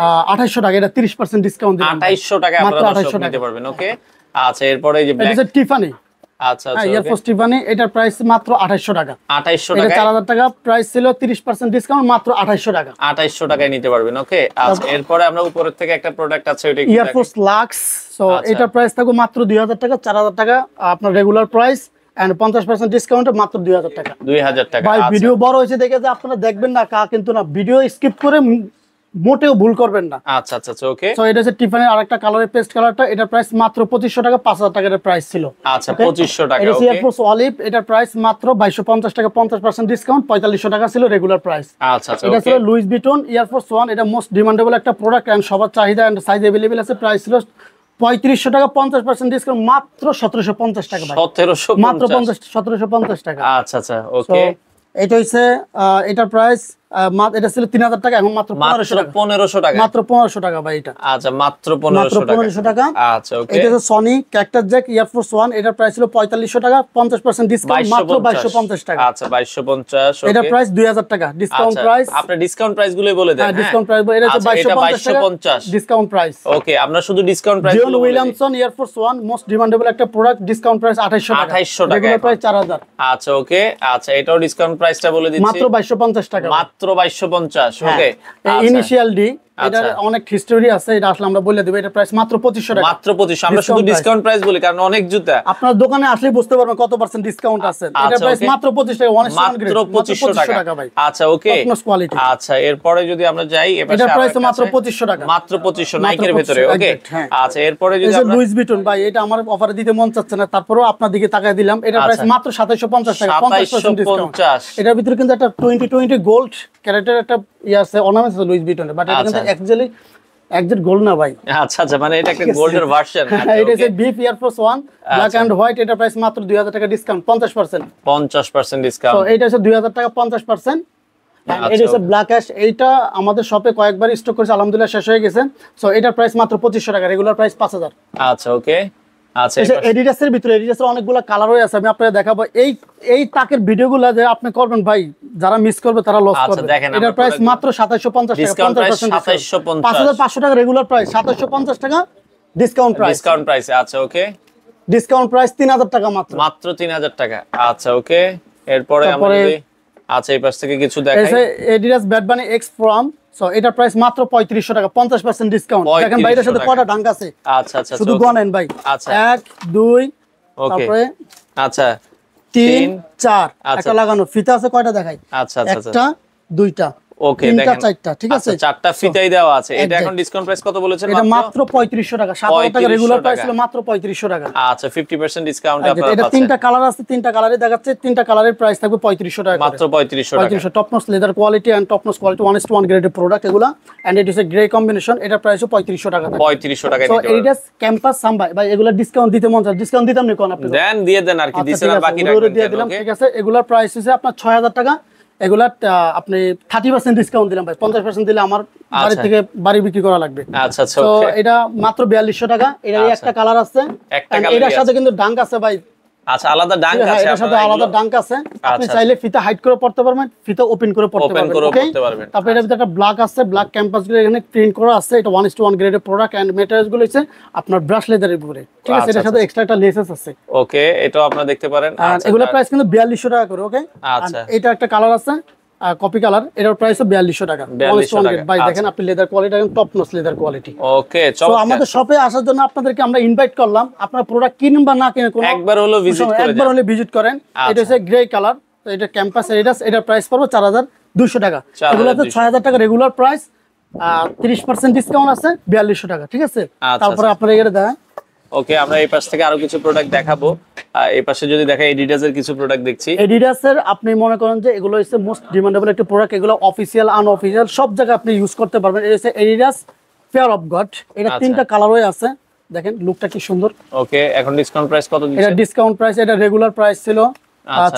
A: 2800 টাকা, এটা 30% ডিসকাউন্ট দিবেন
B: 2800 টাকা আপনারা দর্শক নিতে পারবেন। ওকে, আচ্ছা। এরপরে এই যে ব্ল্যাক,
A: এটা টিফানি,
B: আচ্ছা আচ্ছা,
A: এয়ারফোর্স টিফানি, এটার প্রাইস মাত্র 2800 টাকা।
B: 2800
A: এটা
B: টাকা,
A: 4000 টাকা প্রাইস ছিল, 30% ডিসকাউন্ট মাত্র 2800 টাকা।
B: 2800 টাকায় নিতে পারবেন। ওকে, আচ্ছা। এরপরে আমরা উপরের থেকে একটা প্রোডাক্ট আছে, ওইটা
A: এয়ারফোর্স লাক্স, সো এটার প্রাইস থাকবে মাত্র 2000 টাকা, 4000 টাকা আপনার রেগুলার প্রাইস এন্ড 50% ডিসকাউন্টে মাত্র 2000 টাকা।
B: 2000 টাকা।
A: ভাই ভিডিও বড় হয়েছে দেখে যে আপনারা দেখবেন না কা, কিন্তু না, ভিডিও স্কিপ করে মোটেও ভুল করবেন না।
B: আচ্ছা আচ্ছা, ওকে।
A: সো এটা হচ্ছে টিফানির আরেকটা কালারের পেস্ট কালারটা, এটার প্রাইস মাত্র 2500 টাকা, 5000 টাকার প্রাইস ছিল।
B: আচ্ছা, 2500 টাকা।
A: এটা এয়ারফোর্স অলিভ, এটার প্রাইস মাত্র 2250 টাকা, 50% ডিসকাউন্ট, 4500 টাকা ছিল রেগুলার প্রাইস।
B: আচ্ছা আচ্ছা,
A: এটা ছিল লুইস ভিটন এয়ারফোর্স 1, এটা মোস্ট ডিমান্ডেবল একটা প্রোডাক্ট এন্ড সবার চাহিদা এন্ড সাইজ अवेलेबल আছে। প্রাইস ছিল 3500 টাকা, 50% ডিসকাউন্ট মাত্র 1750 টাকা ভাই।
B: 1750
A: মাত্র 1750 টাকা।
B: আচ্ছা আচ্ছা, ওকে।
A: এটা হইছে এটার প্রাইস এটা ছিল 3000 টাকা, এখন মাত্র 1500 টাকা।
B: 1500 টাকা,
A: মাত্র 1500 টাকা ভাই এটা।
B: আচ্ছা, মাত্র 1500 টাকা। আচ্ছা, ওকে।
A: এটা হচ্ছে সনি ক্যাক্টাস জ্যাক এয়ারফোর্স 1, এটার প্রাইস ছিল 4500 টাকা, 50% ডিসকাউন্ট মাত্র 2250 টাকা।
B: আচ্ছা, 2250। ওকে,
A: এটা প্রাইস 2000 টাকা ডিসকাউন্ট প্রাইস।
B: আপনি ডিসকাউন্ট প্রাইস গুলোই বলে দেন।
A: হ্যাঁ, ডিসকাউন্ট প্রাইস এটা হচ্ছে 2250 ডিসকাউন্ট প্রাইস।
B: ওকে, আমরা শুধু ডিসকাউন্ট প্রাইস
A: জন উইলিয়ামসন এয়ারফোর্স 1 মোস্ট ডিমান্ডেবল একটা প্রোডাক্ট, ডিসকাউন্ট প্রাইস 2800 টাকা,
B: 2800 টাকা,
A: রেগুলার প্রাইস 4000।
B: আচ্ছা, ওকে। আচ্ছা, এটাও ডিসকাউন্ট প্রাইসটা বলে দিচ্ছি,
A: মাত্র 2250 টাকা,
B: মাত্র 2250। ওকে,
A: ইনিশিয়াল ডি, এটা অনেক হিস্টোরি আছে, এটা আসলে আমরা বলে দেব। এটা প্রাইস মাত্র 2500 টাকা,
B: মাত্র 2500। আমরা শুধু ডিসকাউন্ট প্রাইস বলি কারণ অনেক জুতা
A: আপনার দোকানে আসলে বুঝতে পারবেন কত পার্সেন্ট ডিসকাউন্ট আছে। এটা প্রাইস মাত্র 25 টাকা,
B: মাত্র 2500 টাকা ভাই। আচ্ছা, ওকে।
A: কোয়ালিটি।
B: আচ্ছা, এরপরে যদি আমরা যাই
A: এটা প্রাইস মাত্র 2500 টাকা,
B: মাত্র 2500 নাইকের ভিতরে। ওকে, আচ্ছা। এরপরে যদি আমরা
A: লুইস ভিটন ভাই, এটা আমার অফারে দিতে মন চাচ্ছে না, তারপরেও আপনার দিকে তাকায় দিলাম। এটা প্রাইস মাত্র 2750 টাকা, 50% ডিসকাউন্ট। এটার ভিতরে কিন্তু একটা 2020 গোল্ড ক্যারেক্টার একটা আছে, অর্নামেন্টস আছে লুইস ভিটনের, বাট এটা কিন্তু অ্যাকচুয়ালি একজেট গোল্ড না ভাই।
B: আচ্ছা আচ্ছা, মানে এটা একটা গোল্ডের ভার্সন।
A: এটা হচ্ছে বিফ এয়ারফোর্স 1 ব্ল্যাক এন্ড হোয়াইট, এটা প্রাইস মাত্র 2000 টাকা ডিসকাউন্ট, 50%
B: ডিসকাউন্ট।
A: তো এটা হচ্ছে 2000 টাকা 50%। এটা হচ্ছে ব্ল্যাক অ্যাশ, এইটা আমাদের শপে কয়েকবার স্টক করেছে, আলহামদুলিল্লাহ শেষ হয়ে গেছে। সো এটার প্রাইস মাত্র 2500 টাকা, রেগুলার প্রাইস 5000।
B: আচ্ছা, ওকে। আচ্ছা,
A: এডিডাসের ভিতরে এডিডাসের অনেকগুলো কালার হয়ে আছে, আমি আপনাদের দেখাবো। এই তাকের ভিডিওগুলো যে আপনি করবেন ভাই, যারা মিস করবে তারা লস করবে। এটার প্রাইস মাত্র 2750 টাকা, 50%। 5500 টাকা রেগুলার প্রাইস, 2750 টাকা ডিসকাউন্ট প্রাইস।
B: ডিসকাউন্ট প্রাইস, আচ্ছা, ওকে।
A: ডিসকাউন্ট প্রাইস 3000 টাকা মাত্র,
B: মাত্র 3000 টাকা। আচ্ছা, ওকে। এরপরে আমরা আচ্ছা, এই পাশ থেকে কিছু দেখাই।
A: এডিডাস ব্যাড বানি এক্স ফ্রম, সো এটার প্রাইস মাত্র 3500 টাকা, 50% ডিসকাউন্ট। দেখেন বাইরের সাথে কয়টা ডাঙ্ক আছে।
B: আচ্ছা আচ্ছা,
A: শুধু গনেন ভাই।
B: আচ্ছা,
A: 1 2
B: ওকে,
A: তারপরে
B: আচ্ছা
A: 3 4 একটা লাগানো ফিতা আছে, কয়টা দেখাই?
B: আচ্ছা আচ্ছা,
A: একটা দুইটা
B: ওকে,
A: তিনটা চারটা, ঠিক আছে,
B: চারটা ফিতাই দেওয়া আছে। এটা এখন ডিসকাউন্ট প্রাইস কত বলেছেন?
A: এটা মাত্র 3500 টাকা, 7000 টাকা রেগুলার প্রাইস ছিল মাত্র 3500 টাকা।
B: আচ্ছা, 50% ডিসকাউন্ট আপনারা পাচ্ছেন।
A: এটা তিনটা কালার আছে, তিনটা কালারে দেখাচ্ছে, তিনটা কালারের প্রাইস থাকবে 3500 টাকা,
B: মাত্র 3500 টাকা।
A: 3500 top notch leather quality and top notch quality 1:1 গ্রেডের প্রোডাক্ট এগুলা, and it is a grey combination. এটা প্রাইসও 3500 টাকা,
B: 3500 টাকা
A: সো
B: নিতে পারবেন।
A: এডিডাস ক্যাম্পাস সাম্বা ভাই, এগুলা ডিসকাউন্ট দিতে মন চায়, ডিসকাউন্ট দিতাম নি কোন আপনি
B: দেন দিয়ে দেন আর কি, দিছেন আর বাকি রাখবেন।
A: ঠিক আছে, এগুলার প্রাইস হচ্ছে আপনার 6000 টাকা, এগুলা আপনি 30% ডিসকাউন্ট দিলাম ভাই, 50% দিলে আমার বাড়ি থেকে বাড়ি বিক্রি করা লাগবে।
B: আচ্ছা আচ্ছা,
A: তো এটা মাত্র 4200 টাকা। এটারই একটা কালার আছে, এটার সাথে কিন্তু ডাঙ্ক আছে ভাই।
B: আচ্ছা, আলাদা ডাঙ্ক আছে,
A: এটার সাথে আলাদা ডাঙ্ক আছে। আপনি চাইলে ফিতা হাইড করে পড়তে পারবেন, ফিতা ওপেন করে পড়তে পারবেন। তারপরে এটার ভিতরে একটা ব্ল্যাক আছে, ব্ল্যাক ক্যাম্পাস গুলো এখানে প্রিন্ট করা আছে। এটা 1:1 গ্রেডের প্রোডাক্ট এন্ড ম্যাটেরিয়ালস গুলো হচ্ছে আপনার ব্রাশ লেদারের উপরে, ঠিক আছে। এটার সাথে এক্সট্রা একটা লেসেস আছে।
B: ওকে, এটাও আপনারা দেখতে পারেন।
A: আচ্ছা, এগুলোর প্রাইস কিন্তু 4200 টাকা করে। ওকে,
B: আচ্ছা,
A: এটা একটা কালার আছে কপি কালার, এটার প্রাইস 4200 টাকা।
B: 4200 টাকা
A: ভাই দেখেন আপনি লেদার কোয়ালিটি একদম টপ নচ লেদার কোয়ালিটি।
B: ওকে,
A: তো আমাদের শপে আসার জন্য আপনাদেরকে আমরা ইনভাইট করলাম। আপনারা প্রোডাক্ট কিনুন বা না কিনুন, কোনো
B: একবার হলো ভিজিট
A: করেন। এটা হচ্ছে গ্রে কালার, তো এটা ক্যাম্পাস এডিডাস। এটার প্রাইস পড়বে 4200 টাকা। এগুলোতে 6000 টাকা রেগুলার প্রাইস, 30% ডিসকাউন্ট আছে 4200 টাকা, ঠিক আছে। তারপরে আপনারা এখানে দেখায়।
B: ওকে, আমরা এই পাশ থেকে আরো কিছু প্রোডাক্ট দেখাবো। এই পাশে যদি দেখা এডিডাস এর কিছু প্রোডাক্ট দেখছি।
A: এডিডাস এর আপনি মনে করেন যে এগুলো হচ্ছে মোস্ট ডিমান্ডেবল একটা প্রোডাক্ট। এগুলো অফিশিয়াল আনঅফিশিয়াল সব জায়গায় আপনি ইউজ করতে পারবেন। এটা হচ্ছে এডিডাস ফেয়ার অফ গড। এটা 3টা কালারই আছে, দেখেন লুকটা কি সুন্দর।
B: ওকে, এখন ডিসকাউন্ট প্রাইস কত দিচ্ছেন?
A: এটা ডিসকাউন্ট প্রাইস, এটা রেগুলার প্রাইস ছিল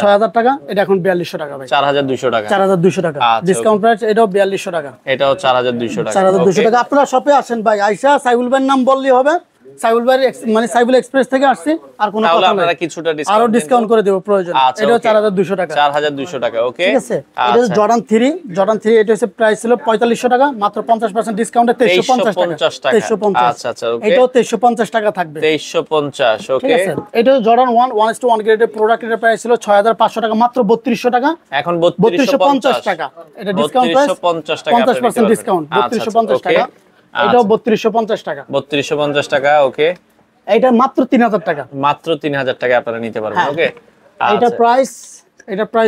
A: 6000 টাকা, এটা এখন 4200 টাকা ভাই।
B: 4200 টাকা।
A: 4200 টাকা ডিসকাউন্ট প্রাইস, এটাও 4200 টাকা।
B: এটাও 4200 টাকা।
A: 4200 টাকা। আপনারা শপে আসেন ভাই, আইসা সাইবুল ভাইয়ের নাম বললেই হবে। সাইবুল ভাই মানে সাইবুল এক্সপ্রেস থেকে আসছি, আর কোনো কথা নাই,
B: আপনারা কিছুটা ডিসকাউন্ট
A: আরো ডিসকাউন্ট করে দেব প্রয়োজন। এটাও 4200 টাকা।
B: 4200 টাকা। ওকে,
A: ঠিক আছে। এটা হচ্ছে জর্ডান 3 এটা হচ্ছে প্রাইস ছিল 4500 টাকা, মাত্র 50% ডিসকাউন্টে 2350 টাকা। 2350।
B: আচ্ছা আচ্ছা, ওকে,
A: এটাও 2350 টাকা থাকবে।
B: 2350। ওকে,
A: ঠিক আছে। এটা জর্ডান 1:1 গ্রেডের প্রোডাক্ট। এর প্রাইস ছিল 6500 টাকা, মাত্র 3200 টাকা,
B: এখন
A: 3250 টাকা। এটা ডিসকাউন্ট প্রাইস 50% ডিসকাউন্ট 3250 টাকা। এটাও 3250 টাকা।
B: 3250 টাকা। ওকে,
A: এটা মাত্র 3000 টাকা।
B: মাত্র 3000 টাকা আপনারা নিতে পারবেন। ওকে,
A: এটা প্রাইস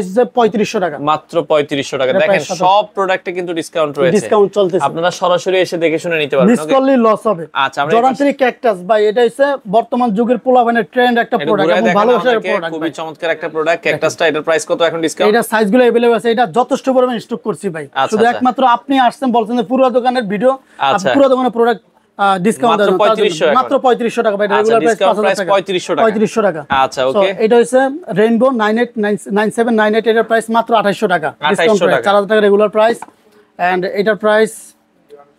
A: হচ্ছে 3500 টাকা।
B: মাত্র 3500 টাকা। দেখেন সব প্রোডাক্টে কিন্তু ডিসকাউন্ট রয়েছে,
A: ডিসকাউন্ট চলতেছে।
B: আপনারা সরাসরি এসে দেখে শুনে নিতে পারবেন।
A: মিস করলে লস হবে।
B: আচ্ছা, আমরা
A: জর্ডান 3 ক্যাকটাস ভাই, এটা হচ্ছে বর্তমান যুগের পোলাপানের ট্রেন্ড একটা প্রোডাক্ট এবং ভালোবাসার প্রোডাক্ট,
B: খুবই চমৎকার একটা প্রোডাক্ট। ক্যাকটাসটা এটার প্রাইস কত এখন ডিসকাউন্ট?
A: এটা সাইজগুলো अवेलेबल আছে, এটা যথেষ্ট পরিমাণে স্টক করছি ভাই। শুধু একমাত্র আপনি আসছেন বলছেন যে পুরো দোকানের ভিডিও, পুরো দোকানের প্রোডাক্ট ডিসকাউন্ট
B: মাত্র 3500
A: টাকা ভাই। রেগুলার প্রাইস
B: 3500
A: টাকা।
B: আচ্ছা, ওকে,
A: এটা হচ্ছে রেইনবো 9798, এটার প্রাইস মাত্র 2800 টাকা। ডিসকাউন্ট প্রাইস 4000 টাকা রেগুলার প্রাইস, এন্ড এটার প্রাইস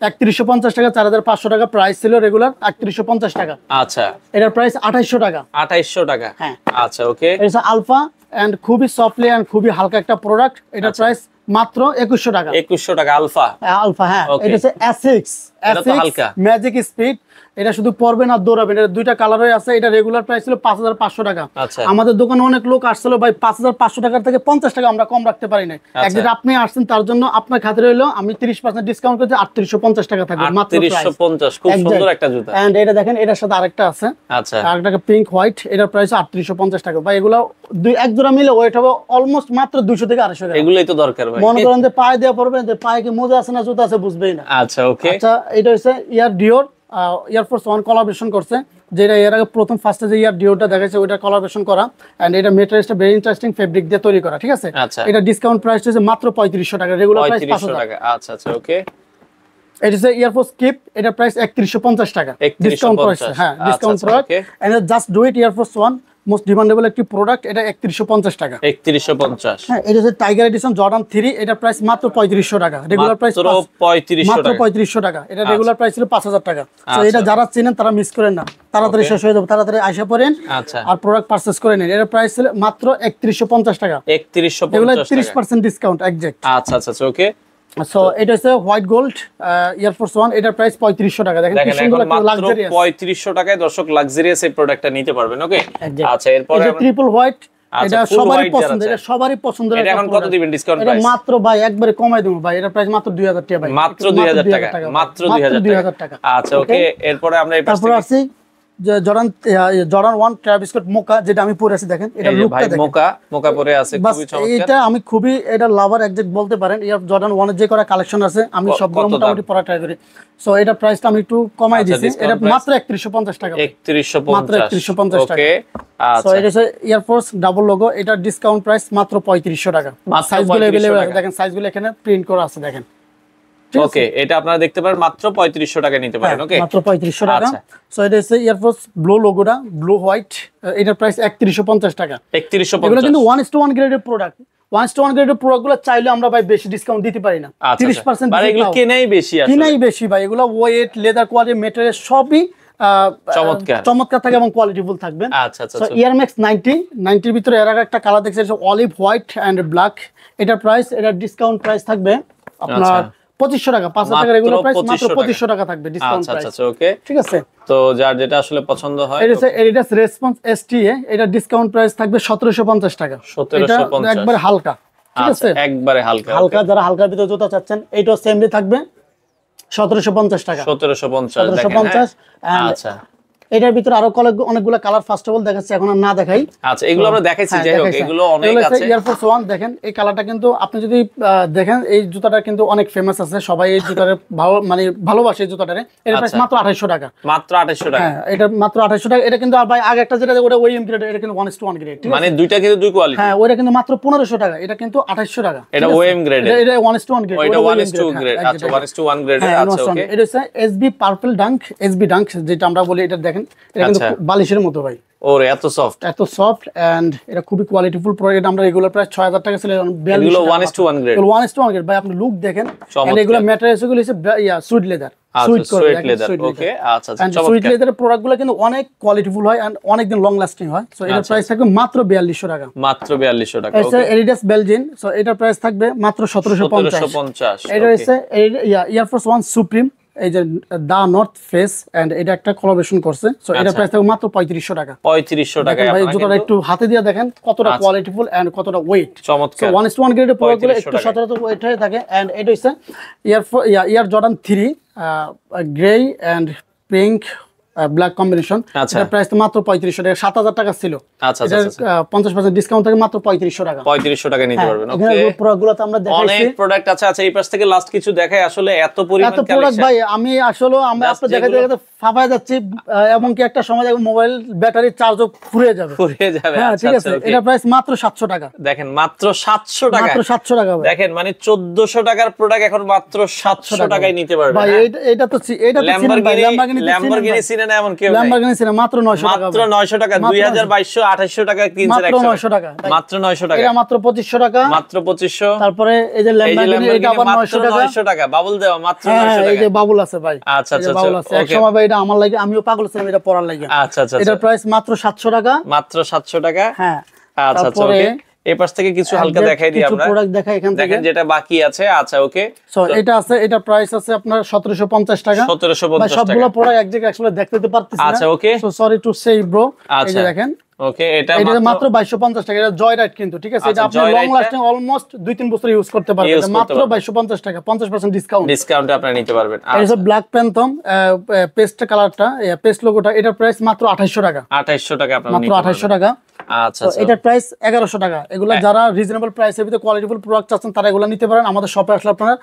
A: 3150 টাকা। 4500 টাকা প্রাইস ছিল রেগুলার, 3150 টাকা।
B: আচ্ছা,
A: এটার প্রাইস 2800 টাকা।
B: 2800 টাকা।
A: হ্যাঁ,
B: আচ্ছা, ওকে,
A: এটা হচ্ছে আলফা এন্ড খুবই সফটলি এন্ড খুবই হালকা একটা প্রোডাক্ট। এটার প্রাইস মাত্র 2100 টাকা।
B: 2100 টাকা আলফা।
A: আলফা, হ্যাঁ। এটা হচ্ছে এসিক্স ম্যাজিক স্পিড। এটা শুধু পরবেন আর দৌড়াবেন। এটা দুইটা কালারই আছে। এটা রেগুলার প্রাইস ছিল 5500 টাকা। আমাদের দোকানে অনেক লোক আসছিল ভাই, 5500 টাকার থেকে 50 টাকা আমরা কম রাখতে পারি না। একদিন আপনি আসছেন, তার জন্য আপনার খাতিরে হলো আমি 30% ডিসকাউন্ট করেছি, 3850 টাকা থাকবে মাত্র।
B: 3850, খুব সুন্দর একটা জুতা।
A: এন্ড এটা দেখেন, এটার সাথে আরেকটা আছে।
B: আচ্ছা,
A: আরেকটা পিঙ্ক হোয়াইট, এটার প্রাইস 3850 টাকা ভাই। এগুলো এক জোড়া মিলে ওয়েট হবে অলমোস্ট মাত্র 200 থেকে 250 টাকা।
B: এগুলাই তো দরকার ভাই।
A: মনে করেন যে পায়ে দেওয়া পড়বে, যে পায়ে কি মোজা আছে না জুতা আছে বুঝবেই না।
B: আচ্ছা, ওকে,
A: আচ্ছা, এটা হচ্ছে ডিওর এয়ারফোর্স 1 কোলাবোরেশন করছে, যেটা এর আগে প্রথম ফার্স্টে যে ডিওরটা দেখাইছে ওইটা কোলাবোরেশন করা, এন্ড এটা মেটেরিয়ালসটা ভেরি ইন্টারেস্টিং ফেব্রিক দিয়ে তৈরি করা, ঠিক আছে। এটা ডিসকাউন্ট প্রাইস হচ্ছে মাত্র 3500 টাকা, রেগুলার প্রাইস 5000 টাকা।
B: আচ্ছা আচ্ছা, ওকে,
A: এটা হচ্ছে এয়ারফোর্স কিপ, এটা প্রাইস 3150 টাকা ডিসকাউন্ট প্রাইস। হ্যাঁ, discount price. And just do it air force 1 most demandable একটি প্রোডাক্ট। এটা 3150 টাকা।
B: 3150।
A: হ্যাঁ, এটা হচ্ছে টাইগার এডিশন জর্ডান 3, এটা প্রাইস মাত্র 3500 টাকা। রেগুলার প্রাইস
B: মাত্র
A: 3500 টাকা। এটা রেগুলার প্রাইস ছিল 5000 টাকা। তো এটা যারা চেনেন তারা মিস করেন না, তাড়াতাড়ি শেষ হয়ে যাবে, তাড়াতাড়ি আইসা পড়েন আর প্রোডাক্ট পারচেজ করে নিন। এটা প্রাইস ছিল মাত্র 3150 টাকা।
B: 3150 টাকা।
A: 30% ডিসকাউন্ট এক্সাক্ট।
B: আচ্ছা আচ্ছা, ওকে।
A: সো এটা হচ্ছে হোয়াইট গোল্ড এয়ারফোর্স 1, এটার প্রাইস 3500 টাকা। দেখেন কি সুন্দর একটা লাক্সারিয়াস।
B: 3500 টাকায় দর্শক লাক্সারিয়াস এই প্রোডাক্টটা নিতে পারবেন। ওকে, আচ্ছা, এরপর
A: এটা ট্রিপল হোয়াইট, এটা সবারই পছন্দ, এটা সবারই পছন্দের।
B: এটা এখন কত দিবেন ডিসকাউন্ট প্রাইস?
A: এটা মাত্র ভাই একবারে কমাই দেব ভাই, এটা প্রাইস মাত্র 2000 টাকা ভাই।
B: মাত্র 2000 টাকা। মাত্র 2000 টাকা। আচ্ছা, ওকে, এরপর আমরা এই পাশে
A: আসি যে জর্ডান 1 ট্রাভিস স্কট মোকা, যেটা আমি পরে আছি। দেখেন এটা লুকটা দেখেন,
B: মোকা পরে আছে, খুবই চমৎকার।
A: এটা আমি খুবই এটা লাভার এক্সাক্ট বলতে পারেন। ইয়ার জর্ডান 1 এর যে করা কালেকশন আছে আমি সবগুলো মোটামুটি পরা ট্রাই করি। সো এটা প্রাইসটা আমি একটু কমাই দিয়েছি, এটা মাত্র 3150 টাকা।
B: 3150,
A: মাত্র 3150 টাকা।
B: ওকে,
A: সো এটা হচ্ছে এয়ারফোর্স ডাবল লোগো, এটা ডিসকাউন্ট প্রাইস মাত্র 3500 টাকা। সাইজগুলো अवेलेबल আছে, দেখেন সাইজগুলো এখানে প্রিন্ট করা আছে, দেখেন।
B: ওকে, এটা আপনারা দেখতে পারেন মাত্র 3500 টাকা নিতে পারেন। ওকে,
A: মাত্র 3500 টাকা। সো এটা হচ্ছে এয়ারফোর্স ব্লু লোগোটা, ব্লু হোয়াইট, এটার প্রাইস 3150 টাকা।
B: 3150।
A: এগুলো কিন্তু 1:1 গ্রেডের প্রোডাক্ট। 1:1 গ্রেডের প্রোডাক্টগুলো চাইলে আমরা ভাই বেশি ডিসকাউন্ট দিতে পারি না। 30%
B: মানে এগুলো কেনাই বেশি, আসলে
A: কিনাই বেশি ভাই। এগুলো ওয়েট, লেদার কোয়ালিটি, মেটেরিয়াল সবই চমৎকার থাকে এবং কোয়ালিটিফুল থাকবে।
B: আচ্ছা আচ্ছা।
A: ইয়ারম্যাক্স 90 ভিতরে এর আগে একটা কালার দেখছেন অলিভ হোয়াইট এন্ড ব্ল্যাক। এটার প্রাইস, এটার ডিসকাউন্ট প্রাইস থাকবে আপনার 2500 টাকা। 5000 টাকা রেগুলার প্রাইস, মাত্র 2500 টাকা থাকবে ডিসকাউন্ট প্রাইস।
B: আচ্ছা ওকে, ঠিক আছে। তো যার যেটা আসলে পছন্দ হয়,
A: এটা হচ্ছে এডিডাস রেসপন্স STA, এটা ডিসকাউন্ট প্রাইস থাকবে 1750 টাকা।
B: 1750,
A: এটা একবারে হালকা, ঠিক আছে,
B: একবারে হালকা।
A: যারা হালকার ভিতরে জুতা চাচ্ছেন এটাও সেমলি থাকবে 1750 টাকা।
B: 1750। আচ্ছা,
A: এটার ভিতরে আরো অনেকগুলো কালার ফার্স্ট অফ অল দেখাচ্ছি, এখন আর না দেখাই।
B: আচ্ছা, এগুলো আমরা দেখাইছি, যাই হোক এগুলো অনেক আছে।
A: এয়ারফোর্স 1 দেখেন, এই কালারটা কিন্তু আপনি যদি দেখেন, এই জুতাটা কিন্তু অনেক ফেমাস আছে, সবাই এই জুতারে ভালোবাসে এই জুতাটারে। এর প্রাইস মাত্র 2800 টাকা।
B: মাত্র 2800 টাকা।
A: হ্যাঁ, এটা মাত্র 2800 টাকা। এটা কিন্তু আর ভাই আগে একটা যেটা ওটা ওএম গ্রেড, এটা কিন্তু 1:1 গ্রেড, ঠিক আছে,
B: মানে দুইটা কিন্তু দুই কোয়ালিটি।
A: হ্যাঁ, ওটা কিন্তু মাত্র 1500 টাকা, এটা কিন্তু 2800 টাকা।
B: এটা ওএম গ্রেড,
A: এটা 1:1 গ্রেড,
B: ওটা 1:2 গ্রেড। আচ্ছা, 1:1 গ্রেড। আচ্ছা ওকে,
A: এটা হচ্ছে SB purple dung, SB dung যেটা আমরা বলি। এটা দেখেন, এটা কিন্তু বালিশের মতো ভাই।
B: ওরে এত সফট
A: এন্ড এটা খুবই কোয়ালিটিফুল প্রোডাক্ট। আমরা রেগুলার প্রাইস 6000 টাকা ছিল,
B: এগুলো 1:1 গ্রেড।
A: 1:1 গ্রেড ভাই, আপনি লুক দেখেন। এন্ড এগুলো ম্যাটেরিয়ালস গুলো হচ্ছে সুইট লেদার,
B: সুইট লেদার। ওকে, আচ্ছা আচ্ছা।
A: সুইট লেদারের প্রোডাক্টগুলো কিন্তু অনেক কোয়ালিটিফুল হয় এন্ড অনেক দিন লং লাস্টিং হয়। সো এটার প্রাইস থাকবে মাত্র 4200 টাকা।
B: মাত্র 4200 টাকা।
A: ওকে, এডিডাস বেলজিন, সো এটার প্রাইস থাকবে মাত্র 1750। এটা হচ্ছে এয়ারফোর্স 1 সুপ্রিম, এই যে দা নর্থ ফেস, এন্ড এটা একটা কোলাবোরেশন করছে। সো এটা প্রাইস থাকবে মাত্র 3500 টাকা।
B: 3500 টাকা।
A: ভাই জুতাটা একটু হাতে দিয়ে দেখেন কতটা কোয়ালিটিফুল এন্ড কতটা ওয়েট।
B: চমৎকার।
A: 1:1 গ্রেডের প্রোডাক্টগুলো একটু সচরাচর ওয়েট হয়ে থাকে। এন্ড এটা হচ্ছে air Jordan 3 grey and pink black combination. এটার প্রাইস মাত্র 3500 টাকা। 7000 টাকা ছিল।
B: আচ্ছা
A: এটা 50% ডিসকাউন্ট থাকে মাত্র 3500 টাকা।
B: 3500 টাকা নিতে পারবেন। ওকে,
A: এই প্রোডাক্টগুলোতে আমরা দেখাইছি
B: অনেক প্রোডাক্ট আছে। আচ্ছা, এই পাশ থেকে লাস্ট কিছু দেখাই। আসলে এত পরিমাণ
A: প্রোডাক্ট ভাই, আমি আসলে আমরা আপনাদের দেখাতে ফাফায় যাচ্ছি, এবং কি একটা সময় দেখো মোবাইল ব্যাটারি চার্জও ফুরিয়ে যাবে। হ্যাঁ, ঠিক আছে। এটা প্রাইস মাত্র 700 টাকা।
B: দেখেন, মাত্র 700 টাকা।
A: মাত্র 700 টাকা ভাই।
B: দেখেন, মানে 1400 টাকার প্রোডাক্ট এখন মাত্র 700 টাকায় নিতে পারবেন
A: ভাই। এটা তো
B: ল্যাম্বরগিনি সিনেন এমন কেউ নাই।
A: ল্যাম্বরগিনি সিনেন মাত্র 900 টাকা।
B: মাত্র 900 টাকা। 2022 2800 টাকা কিনছেন।
A: মাত্র 900 টাকা।
B: মাত্র 900 টাকা।
A: এটা মাত্র 2500 টাকা।
B: মাত্র 2500।
A: তারপরে এই যে ল্যাম্বরগিনি, এটা আবার 900 টাকা।
B: 900 টাকা বাবুল দেওয়া, মাত্র 900 টাকা।
A: এই যে বাবুল আছে ভাই।
B: আচ্ছা আচ্ছা।
A: বাবুল আছে। এক সময় ভাই এটা আমার লাগে, আমিও পাগল ছিলাম এটা পরার লাগে।
B: আচ্ছা আচ্ছা।
A: এটার প্রাইস মাত্র 700 টাকা।
B: মাত্র 700 টাকা।
A: হ্যাঁ,
B: আচ্ছা আচ্ছা। ওকে, এই পাশ থেকে কিছু হালকা দেখাই দিই আমরা।
A: কিছু প্রোডাক্ট দেখাই এখান থেকে,
B: দেখেন যেটা বাকি আছে। আচ্ছা ওকে,
A: সো এটা আছে, এটা প্রাইস আছে আপনার 1750 টাকা।
B: 1750
A: ভাই সবগুলো প্রোডাক্ট এক জায়গায় আসলে দেখতে পারতেছি না।
B: আচ্ছা okay,
A: so sorry to say bro. এই যে দেখেন,
B: ওকে, এটা
A: মাত্র 2250 টাকা। এটা জয়রাইড কিন্তু, ঠিক আছে। এটা আপনি লং লাস্টিং অলমোস্ট 2-3 বছর ইউজ করতে পারবেন। মাত্র 2250 টাকা, 50% ডিসকাউন্টে
B: আপনারা নিতে পারবেন।
A: এটা হচ্ছে ব্ল্যাক প্যান্থম পেস্ট কালারটা, পেস্ট লোগোটা। এটার প্রাইস মাত্র 2800 টাকা।
B: 2800 টাকা আপনারা
A: মাত্র 2800 টাকা।
B: আচ্ছা আচ্ছা।
A: এটার প্রাইস 1100 টাকা। এগুলা যারা রিজনেবল প্রাইসের ভিতরে কোয়ালিটিফুল প্রোডাক্ট চাচ্ছেন তারা এগুলা নিতে পারেন। আমাদের শপে আসলে আপনারা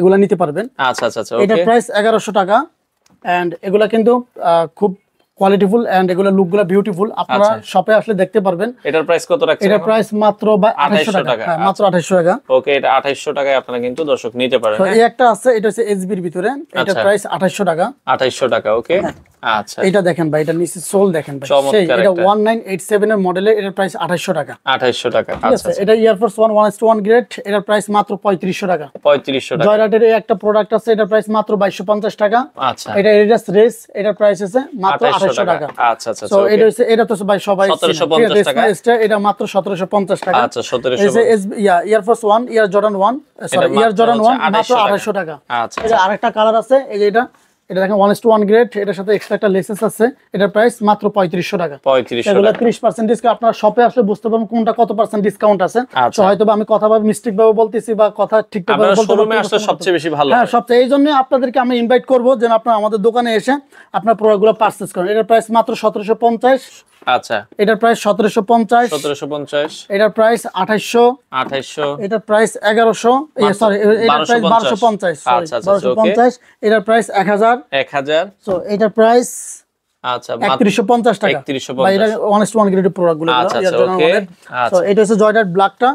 A: এগুলা নিতে পারবেন।
B: আচ্ছা আচ্ছা।
A: এটার প্রাইস 1100 টাকা। এন্ড এগুলা কিন্তু খুব কোয়ালিটিফুল এন্ড এগুলা লুকগুলো বিউটিফুল। আপনারা শপে আসলে দেখতে পারবেন।
B: এটার প্রাইস কত রাখছেন?
A: এটার প্রাইস মাত্র 2800 টাকা। হ্যাঁ, মাত্র 2800 টাকা।
B: ওকে, এটা 2800 টাকায় আপনারা কিন্তু দর্শক নিতে পারেন।
A: এই একটা আছে, এটা হচ্ছে এসবির ভিতরে। এটার প্রাইস 2800 টাকা।
B: 2800 টাকা। ওকে, আচ্ছা।
A: এটা দেখেন ভাই, এটা নিচে সোল দেখেন ভাই, সেই এটা 1987 এর মডেলের। এটার প্রাইস 2800 টাকা।
B: 2800 টাকা।
A: ঠিক আছে। এটা এয়ারফোর্স 1 গ্রেড। এটার প্রাইস মাত্র 3500 টাকা।
B: 3500 টাকা।
A: জয়রাইডের এই একটা প্রোডাক্ট আছে, এটার প্রাইস মাত্র 2250 টাকা।
B: আচ্ছা।
A: এটা এডিডাস রেস, এটার প্রাইস আছে মাত্র 2800 টাকা।
B: আচ্ছা আচ্ছা।
A: সো এটা তো ভাই সবাই
B: 1750 টাকা।
A: এটা মাত্র 1750 টাকা।
B: আচ্ছা, 1750।
A: এয়ারফোর্স 1 ইয়ার জর্ডান 1, সরি ইয়ার জর্ডান 1 মাত্র 2800 টাকা।
B: আচ্ছা।
A: এটা আরেকটা কালার আছে, এই যে এটা দেখেন 1:1 গ্রেড। এটার সাথে এক্সট্রা একটা লেসেস আছে। এটার প্রাইস মাত্র 3500 টাকা।
B: 3500
A: এগুলো
B: টাকা।
A: 30% ডিসকাউন্ট। আপনারা শপে আসলে বুঝতে পারবেন কোনটা কত পার্সেন্ট ডিসকাউন্ট আছে। তো হয়তো আমি কথা ভাবে মিস্টেক ভাবে বলতেছি বা কথা ঠিকঠাক ভাবে বলতে
B: শোরুমে আসলে সবচেয়ে বেশি ভালো।
A: হ্যাঁ, সবচেয়ে এইজন্য আপনাদেরকে আমি ইনভাইট করব যেন আপনারা আমাদের দোকানে এসে আপনার প্রোডাক্টগুলো পারচেজ করেন। এটার প্রাইস মাত্র 1750।
B: আচ্ছা।
A: এটার প্রাইস 1750।
B: 1750।
A: এটার প্রাইস 2800।
B: 2800।
A: এটার প্রাইস 1100। সরি, এটার প্রাইস 1250।
B: আচ্ছা আচ্ছা।
A: 1250। এটার প্রাইস 1000।
B: 1000।
A: সো এটার প্রাইস
B: আচ্ছা
A: 3150 টাকা।
B: 3150।
A: ভাই এটা 1:1 গ্রেডের প্রোডাক্টগুলো।
B: আচ্ছা আচ্ছা। ওকে,
A: সো এটা হচ্ছে জয়রাইড ব্ল্যাকটা।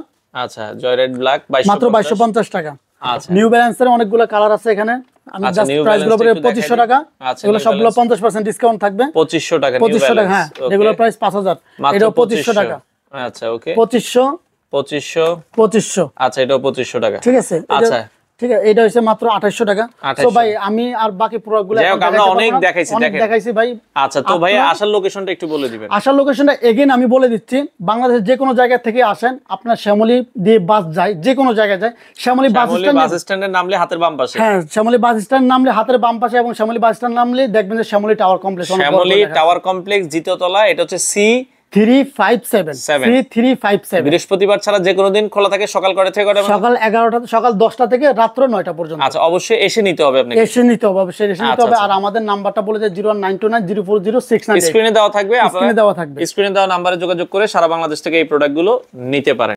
B: আচ্ছা, জয়রাইড ব্ল্যাক
A: মাত্র 2250 টাকা।
B: আচ্ছা।
A: নিউ ব্যালেন্সের অনেকগুলো কালার আছে এখানে। আমি জাস্ট প্রাইসগুলো বলে 2500 টাকা। এগুলো সবগুলো 50% ডিসকাউন্ট থাকবে।
B: 2500 টাকা।
A: 2500 টাকা। হ্যাঁ, রেগুলার প্রাইস 5000। এটা 2500 টাকা।
B: আচ্ছা ওকে।
A: 2500।
B: 2500 আচ্ছা, এটাও 2500 টাকা।
A: ঠিক আছে,
B: আচ্ছা
A: ঠিক আছে, এটা হচ্ছে মাত্র 2800 টাকা। তো ভাই আমি আর বাকি প্রোডাক্টগুলো
B: আমরা অনেক দেখাইছি
A: ভাই।
B: আচ্ছা, তো ভাই আসার লোকেশনটা একটু বলে দিবেন।
A: আসার লোকেশনটা এগেইন আমি বলে দিচ্ছি, বাংলাদেশের যে কোনো জায়গা থেকে আসেন, আপনার শ্যামলী দিয়ে বাস যায়, যে কোনো জায়গায় যায়, শ্যামলী বাস
B: স্ট্যান্ডের নামলে হাতের বাম পাশে,
A: হ্যাঁ শ্যামলী বাস স্ট্যান্ড নামলে হাতের বাম পাশে, এবং শ্যামলী বাস স্ট্যান্ড নামলে দেখবেন যে Shyamoli tower complex,
B: Shyamoli tower complex দ্বিতীয় তলা, এটা হচ্ছে C357। বৃহস্পতিবার ছাড়া যে কোনো দিন খোলা থাকে, সকাল কয়টা থেকে কয়টা?
A: সকাল 11টা, সকাল 10টা থেকে রাত্র 9টা পর্যন্ত।
B: আচ্ছা, অবশ্যই এসে নিতে হবে আপনাকে,
A: এসে নিতে হবে, অবশ্যই এসে নিতে হবে। আর আমাদের নাম্বারটা বলে দেয় 01929040698,
B: স্ক্রিনে দেওয়া থাকবে,
A: স্ক্রিনে দেওয়া থাকবে।
B: স্ক্রিনে দেওয়া নাম্বারে যোগাযোগ করে সারা বাংলাদেশ থেকে এই প্রোডাক্টগুলো নিতে পারেন।